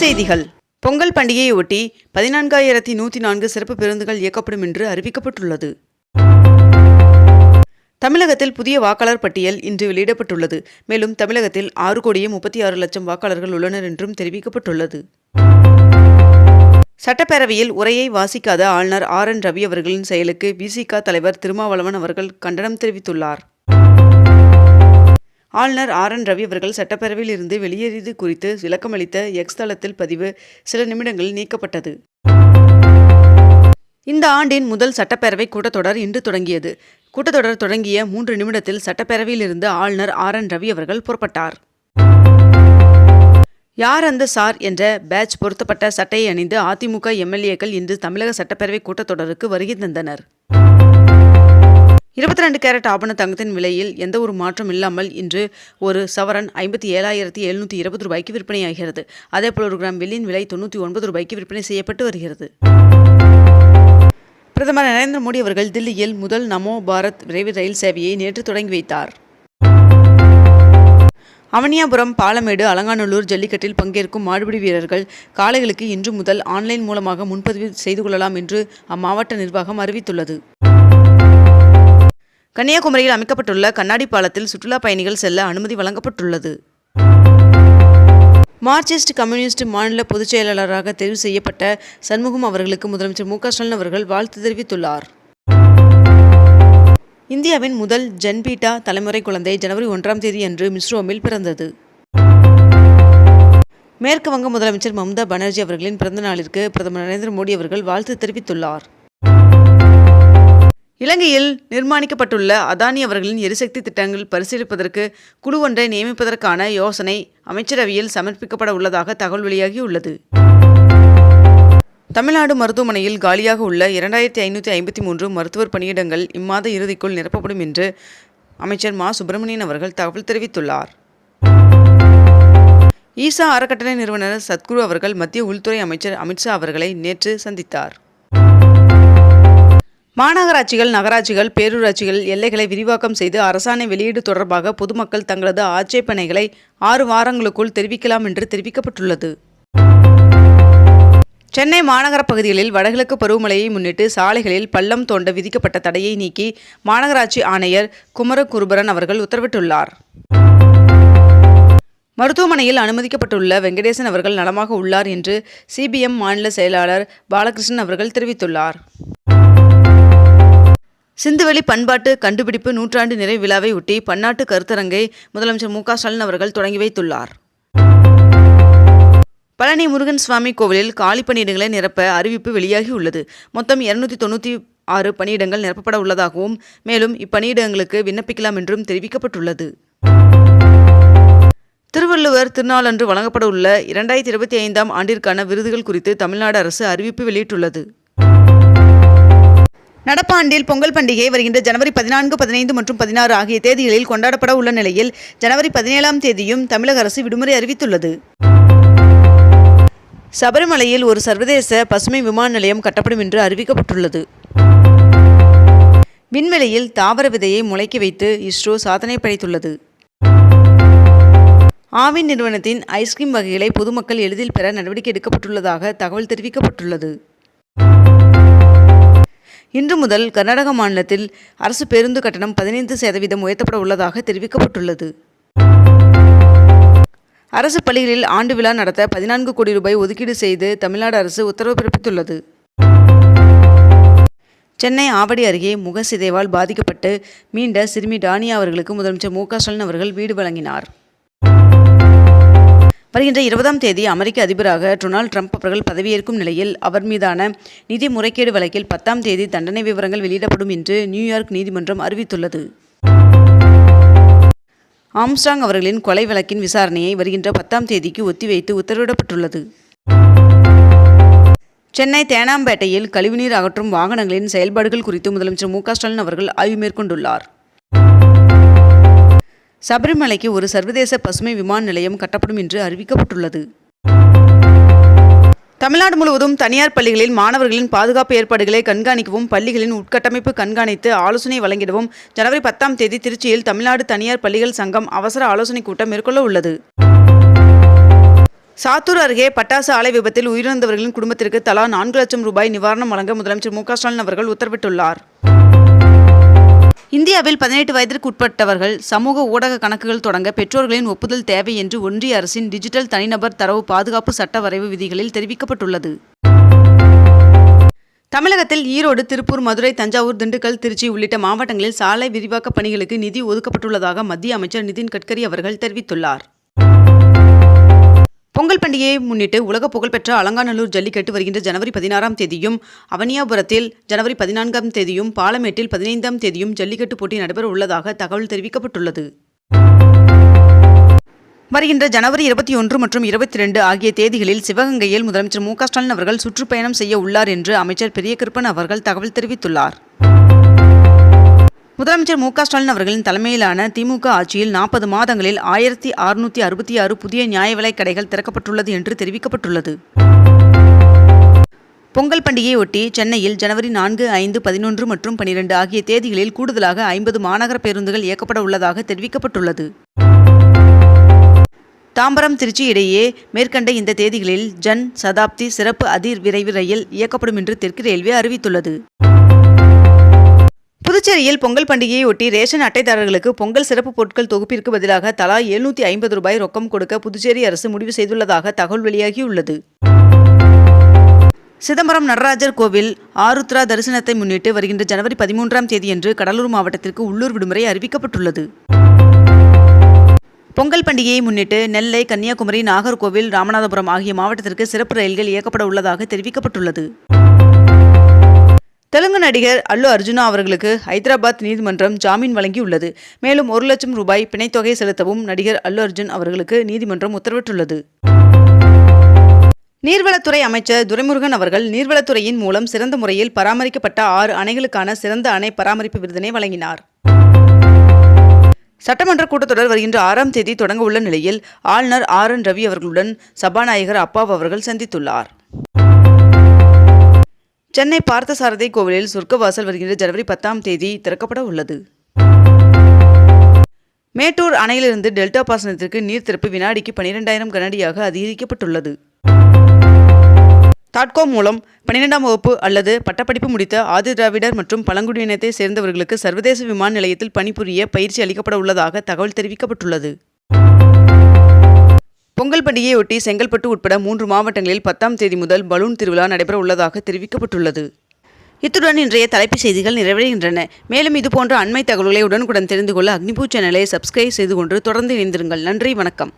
செய்திகள். பொங்கல் பண்டிகையொட்டி 14,104 சிறப்பு பேருந்துகள் இயக்கப்படும் என்று அறிவிக்கப்பட்டுள்ளது. தமிழகத்தில் புதிய வாக்காளர் பட்டியல் இன்று வெளியிடப்பட்டுள்ளது. மேலும் தமிழகத்தில் 6,36,00,000 வாக்காளர்கள் உள்ளனர் என்றும் தெரிவிக்கப்பட்டுள்ளது. சட்டப்பேரவையில் உரையை வாசிக்காத ஆளுநர் RN ரவி அவர்களின் செயலுக்கு விசிக தலைவர் திருமாவளவன் அவர்கள் கண்டனம் தெரிவித்துள்ளார். ஆளுநர் RN ரவி அவர்கள் சட்டப்பேரவையில் இருந்து வெளியேறியது குறித்து விளக்கமளித்த எக்ஸ் தளத்தில் பதிவு சில நிமிடங்களில் நீக்கப்பட்டது. இந்த ஆண்டின் முதல் சட்டப்பேரவை கூட்டத்தொடர் இன்று தொடங்கியது. கூட்டத்தொடர் தொடங்கிய 3 நிமிடத்தில் சட்டப்பேரவையில் இருந்து ஆளுநர் RN ரவி அவர்கள் புறப்பட்டார். யார் அந்த சார் என்ற பேட்ச் பொருத்தப்பட்ட சட்டையை அணிந்து அதிமுக MLAக்கள் இன்று தமிழக சட்டப்பேரவை கூட்டத்தொடருக்கு வருகை தந்தனர். 22 கேரட் ஆபண தங்கத்தின் விலையில் எந்த ஒரு மாற்றம் இல்லாமல் இன்று ஒரு சவரன் 57,720 ரூபாய்க்கு விற்பனையாகிறது. அதேபோல் 1 கிராம் வெள்ளியின் விலை 99 ரூபாய்க்கு விற்பனை செய்யப்பட்டு வருகிறது. பிரதமர் நரேந்திர மோடி அவர்கள் தில்லியில் முதல் நமோ பாரத் விரைவு ரயில் சேவையை நேற்று தொடங்கி வைத்தார். அவனியாபுரம், பாலமேடு, அலங்காநல்லூர் ஜல்லிக்கட்டில் பங்கேற்கும் மாடுபிடி வீரர்கள் காளைகளுக்கு இன்று முதல் ஆன்லைன் மூலமாக முன்பதிவு செய்து கொள்ளலாம் என்று அம்மாவட்ட நிர்வாகம் அறிவித்துள்ளது. கன்னியாகுமரியில் அமைக்கப்பட்டுள்ள கண்ணாடி பாலத்தில் சுற்றுலா பயணிகள் செல்ல அனுமதி வழங்கப்பட்டுள்ளது. மார்க்சிஸ்ட் கம்யூனிஸ்ட் மாநில பொதுச் செயலாளராக தேர்வு செய்யப்பட்ட சண்முகம் அவர்களுக்கு முதலமைச்சர் மு க ஸ்டாலின் அவர்கள் வாழ்த்து தெரிவித்துள்ளார். இந்தியாவின் முதல் ஜன்பீட்டா தலைமுறை குழந்தை ஜனவரி 1ஆம் தேதி அன்று மிஸ்ரோமில் பிறந்தது. மேற்கு வங்க முதலமைச்சர் மம்தா பானர்ஜி அவர்களின் பிறந்த நாளிற்கு பிரதமர் நரேந்திர மோடி அவர்கள் வாழ்த்து தெரிவித்துள்ளார். இலங்கையில் நிர்மாணிக்கப்பட்டுள்ள அதானி அவர்களின் எரிசக்தி திட்டங்கள் பரிசீலிப்பதற்கு குழு ஒன்றை நியமிப்பதற்கான யோசனை அமைச்சரவையில் சமர்ப்பிக்கப்பட உள்ளதாக தகவல் வெளியாகியுள்ளது. தமிழ்நாடு மருத்துவமனையில் காலியாக உள்ள 2,553 மருத்துவர் பணியிடங்கள் இம்மாத இறுதிக்குள் நிரப்பப்படும் என்று அமைச்சர் மா சுப்பிரமணியன் அவர்கள் தகவல் தெரிவித்துள்ளார். ஈசா அறக்கட்டளை நிறுவனர் சத்குரு அவர்கள் மத்திய உள்துறை அமைச்சர் அமித்ஷா அவர்களை நேற்று சந்தித்தார். மாநகராட்சிகள், நகராட்சிகள், பேரூராட்சிகள் எல்லைகளை விரிவாக்கம் செய்து அரசாணை வெளியீடு தொடர்பாக பொதுமக்கள் தங்களது ஆட்சேபனைகளை 6 வாரங்களுக்குள் தெரிவிக்கலாம் என்று தெரிவிக்கப்பட்டுள்ளது. சென்னை மாநகர பகுதிகளில் வடகிழக்கு பருவமழையை முன்னிட்டு சாலைகளில் பள்ளம் தோண்ட விதிக்கப்பட்ட தடையை நீக்கி மாநகராட்சி ஆணையர் குமரகுருபரன் அவர்கள் உத்தரவிட்டுள்ளார். மருத்துவமனையில் அனுமதிக்கப்பட்டுள்ள வெங்கடேசன் அவர்கள் நலமாக உள்ளார் என்று CPM மாநில செயலாளர் பாலகிருஷ்ணன் அவர்கள் தெரிவித்துள்ளார். சிந்துவெளி பண்பாட்டு கண்டுபிடிப்பு நூற்றாண்டு நிறைவு விழாவை ஒட்டி பன்னாட்டு கருத்தரங்கை முதலமைச்சர் மு க ஸ்டாலின் அவர்கள் தொடங்கி வைத்துள்ளார். பழனி முருகன் சுவாமி கோவிலில் காலி பணியிடங்களை நிரப்ப அறிவிப்பு வெளியாகியுள்ளது. மொத்தம் 296 பணியிடங்கள் நிரப்பப்பட உள்ளதாகவும் மேலும் இப்பணியிடங்களுக்கு விண்ணப்பிக்கலாம் என்றும் தெரிவிக்கப்பட்டுள்ளது. திருவள்ளுவர் திருநாளன்று வழங்கப்பட உள்ள 2025ஆம் ஆண்டிற்கான விருதுகள் குறித்து தமிழ்நாடு அரசு அறிவிப்பு வெளியிட்டுள்ளது. நடப்பாண்டில் பொங்கல் பண்டிகை வருகின்ற ஜனவரி 14, 15 மற்றும் 16 ஆகிய தேதிகளில் கொண்டாடப்பட உள்ள நிலையில் ஜனவரி 17ஆம் தேதியும் தமிழக அரசு விடுமுறை அறிவித்துள்ளது. சபரிமலையில் ஒரு சர்வதேச பசுமை விமான நிலையம் கட்டப்படும் என்று அறிவிக்கப்பட்டுள்ளது. விண்வெளியில் தாவர விதையை முளைக்க வைத்து இஸ்ரோ சாதனை படைத்துள்ளது. ஆவின் நிறுவனத்தின் ஐஸ்கிரீம் வகைகளை பொதுமக்கள் எளிதில் பெற நடவடிக்கை எடுக்கப்பட்டுள்ளதாக தகவல் தெரிவிக்கப்பட்டுள்ளது. இன்று முதல் கர்நாடக மாநிலத்தில் அரசு பேருந்து கட்டணம் 15% உயர்த்தப்பட உள்ளதாக தெரிவிக்கப்பட்டுள்ளது. அரசு பள்ளிகளில் ஆண்டு விழா நடத்த 14 கோடி ரூபாய் ஒதுக்கீடு செய்து தமிழ்நாடு அரசு உத்தரவு பிறப்பித்துள்ளது. சென்னை ஆவடி அருகே முகசிதைவால் பாதிக்கப்பட்டு மீண்ட சிறுமி டானியா அவர்களுக்கு முதலமைச்சர் மு க ஸ்டாலின் அவர்கள் வீடு வழங்கினார். வருகின்ற 20ஆம் தேதி அமெரிக்க அதிபராக டொனால்ட் ட்ரம்ப் அவர்கள் பதவியேற்கும் நிலையில் அவர் மீதான நிதி முறைகேடு வழக்கில் 10ஆம் தேதி தண்டனை விவரங்கள் வெளியிடப்படும் என்று நியூயார்க் நீதிமன்றம் அறிவித்துள்ளது. ஆம்ஸ்ட்ராங் அவர்களின் கொலை வழக்கின் விசாரணையை வருகின்ற 10ஆம் தேதிக்கு ஒத்திவைத்து உத்தரவிடப்பட்டுள்ளது. சென்னை தேனாம்பேட்டையில் கழிவுநீர் அகற்றும் வாகனங்களின் செயல்பாடுகள் குறித்து முதலமைச்சர் மு க ஸ்டாலின் அவர்கள் ஆய்வு மேற்கொண்டுள்ளார். சபரிமலைக்கு ஒரு சர்வதேச பசுமை விமான நிலையம் கட்டப்படும் என்று அறிவிக்கப்பட்டுள்ளது. தமிழ்நாடு முழுவதும் தனியார் பள்ளிகளில் மாணவர்களின் பாதுகாப்பு ஏற்பாடுகளை கண்காணிக்கவும் பள்ளிகளின் உட்கட்டமைப்பு கண்காணித்து ஆலோசனை வழங்கிடவும் ஜனவரி 10ஆம் தேதி திருச்சியில் தமிழ்நாடு தனியார் பள்ளிகள் சங்கம் அவசர ஆலோசனை கூட்டம் மேற்கொள்ள உள்ளது. சாத்தூர் அருகே பட்டாசு ஆலை விபத்தில் உயிரிழந்தவர்களின் குடும்பத்திற்கு தலா 4 லட்சம் ரூபாய் நிவாரணம் வழங்க முதலமைச்சர் மு.க.ஸ்டாலின் அவர்கள் உத்தரவிட்டுள்ளார். இந்தியாவில் 18 வயதிற்கு உட்பட்டவர்கள் சமூக ஊடக கணக்குகள் தொடங்க பெற்றோர்களின் ஒப்புதல் தேவை என்று ஒன்றிய அரசின் டிஜிட்டல் தனிநபர் தரவு பாதுகாப்பு சட்ட வரைவு விதிகளில் தெரிவிக்கப்பட்டுள்ளது. தமிழகத்தில் ஈரோடு, திருப்பூர், மதுரை, தஞ்சாவூர், திண்டுக்கல், திருச்சி உள்ளிட்ட மாவட்டங்களில் சாலை விரிவாக்க பணிகளுக்கு நிதி ஒதுக்கப்பட்டுள்ளதாக மத்திய அமைச்சர் நிதின் கட்கரி அவர்கள் தெரிவித்துள்ளார். பொங்கல் பண்டிகையை முன்னிட்டு உலக புகழ்பெற்ற அலங்காநல்லூர் ஜல்லிக்கட்டு வருகின்ற ஜனவரி 16ஆம் தேதியும், அவனியாபுரத்தில் ஜனவரி 14ஆம் தேதியும், பாலமேட்டில் 15ஆம் தேதியும் ஜல்லிக்கட்டு போட்டி நடைபெற உள்ளதாக தகவல் தெரிவிக்கப்பட்டுள்ளது. வருகின்ற ஜனவரி 21 மற்றும் 22 ஆகிய தேதிகளில் சிவகங்கையில் முதலமைச்சர் மு.க.ஸ்டாலின் அவர்கள் சுற்றுப்பயணம் செய்ய உள்ளார் என்று அமைச்சர் பெரியகருப்பன் அவர்கள் தகவல் தெரிவித்துள்ளார். முதலமைச்சர் மு.க.ஸ்டாலின் அவர்களின் தலைமையிலான திமுக ஆட்சியில் 40 மாதங்களில் 1666 புதிய நியாய விலைக் கடைகள் திறக்கப்பட்டுள்ளது என்று தெரிவிக்கப்பட்டுள்ளது. பொங்கல் பண்டிகையை ஒட்டி சென்னையில் ஜனவரி 4, 5, 11 மற்றும் 12 ஆகிய தேதிகளில் கூடுதலாக 50 மாநகர பேருந்துகள் இயக்கப்பட உள்ளதாக தெரிவிக்கப்பட்டுள்ளது. தாம்பரம், திருச்சி இடையே மேற்கண்ட இந்த தேதிகளில் ஜன் சதாப்தி சிறப்பு அதிவிரைவு ரயில் இயக்கப்படும் என்று தெற்கு ரயில்வே அறிவித்துள்ளது. புதுச்சேரியில் பொங்கல் பண்டிகையை ஒட்டி ரேஷன் அட்டைதாரர்களுக்கு பொங்கல் சிறப்பு பொருட்கள் தொகுப்பிற்கு பதிலாக தலா 750 ரூபாய் ரொக்கம் கொடுக்க புதுச்சேரி அரசு முடிவு செய்துள்ளதாக தகவல் வெளியாகியுள்ளது. சிதம்பரம் நடராஜர் கோவில் ஆருத்ரா தரிசனத்தை முன்னிட்டு வருகின்ற ஜனவரி 13ஆம் தேதியன்று கடலூர் மாவட்டத்திற்கு உள்ளூர் விடுமுறை அறிவிக்கப்பட்டுள்ளது. பொங்கல் பண்டிகையை முன்னிட்டு நெல்லை, கன்னியாகுமரி, நாகர்கோவில், ராமநாதபுரம் ஆகிய மாவட்டத்திற்கு சிறப்பு ரயில்கள் இயக்கப்பட உள்ளதாக தெரிவிக்கப்பட்டுள்ளது. தெலுங்கு நடிகர் அல்லு அர்ஜுனா அவர்களுக்கு ஹைதராபாத் நீதிமன்றம் ஜாமீன் வழங்கியுள்ளது. மேலும் 1 லட்சம் ரூபாய் பிணைத்தொகை செலுத்தவும் நடிகர் அல்லு அர்ஜுன் அவர்களுக்கு நீதிமன்றம் உத்தரவிட்டுள்ளது. நீர்வளத்துறை அமைச்சர் துரைமுருகன் அவர்கள் நீர்வளத்துறையின் மூலம் சிறந்த முறையில் பராமரிக்கப்பட்ட 6 அணைகளுக்கான சிறந்த அணை பராமரிப்பு விருதினை வழங்கினார். சட்டமன்ற கூட்டத்தொடர் வருகின்ற 6ஆம் தேதி தொடங்க உள்ள நிலையில் ஆளுநர் RN ரவி அவர்களுடன் சபாநாயகர் அப்பாவு அவர்கள் சந்தித்துள்ளார். சென்னை பார்த்தசாரதி கோவிலில் சொர்க்கவாசல் வருகின்ற ஜனவரி 10ஆம் தேதி திறக்கப்பட உள்ளது. மேட்டூர் அணையிலிருந்து டெல்டா பாசனத்திற்கு நீர் திறப்பு வினாடிக்கு 12,000 கனஅடியாக அதிகரிக்கப்பட்டுள்ளது. தாட்கோ மூலம் 12ஆம் வகுப்பு அல்லது பட்டப்படிப்பு முடித்த ஆதிதிராவிடர் மற்றும் பழங்குடியினத்தை சேர்ந்தவர்களுக்கு சர்வதேச விமான நிலையத்தில் பணிபுரிய பயிற்சி அளிக்கப்பட உள்ளதாக தகவல் தெரிவிக்கப்பட்டுள்ளது. பொங்கல் பண்டிகையொட்டி செங்கல்பட்டு உட்பட 3 மாவட்டங்களில் 10ஆம் தேதி முதல் பலூன் திருவிழா நடைபெற உள்ளதாக தெரிவிக்கப்பட்டுள்ளது. இத்துடன் இன்றைய தலைப்புச் செய்திகள் நிறைவடைகின்றன. மேலும் இதுபோன்ற அண்மை தகவல்களை உடனுக்குடன் தெரிந்து கொள்ள அக்னிபூ சேனலை சப்ஸ்கிரைப் செய்து கொண்டு தொடர்ந்து இணைந்திருங்கள். நன்றி, வணக்கம்.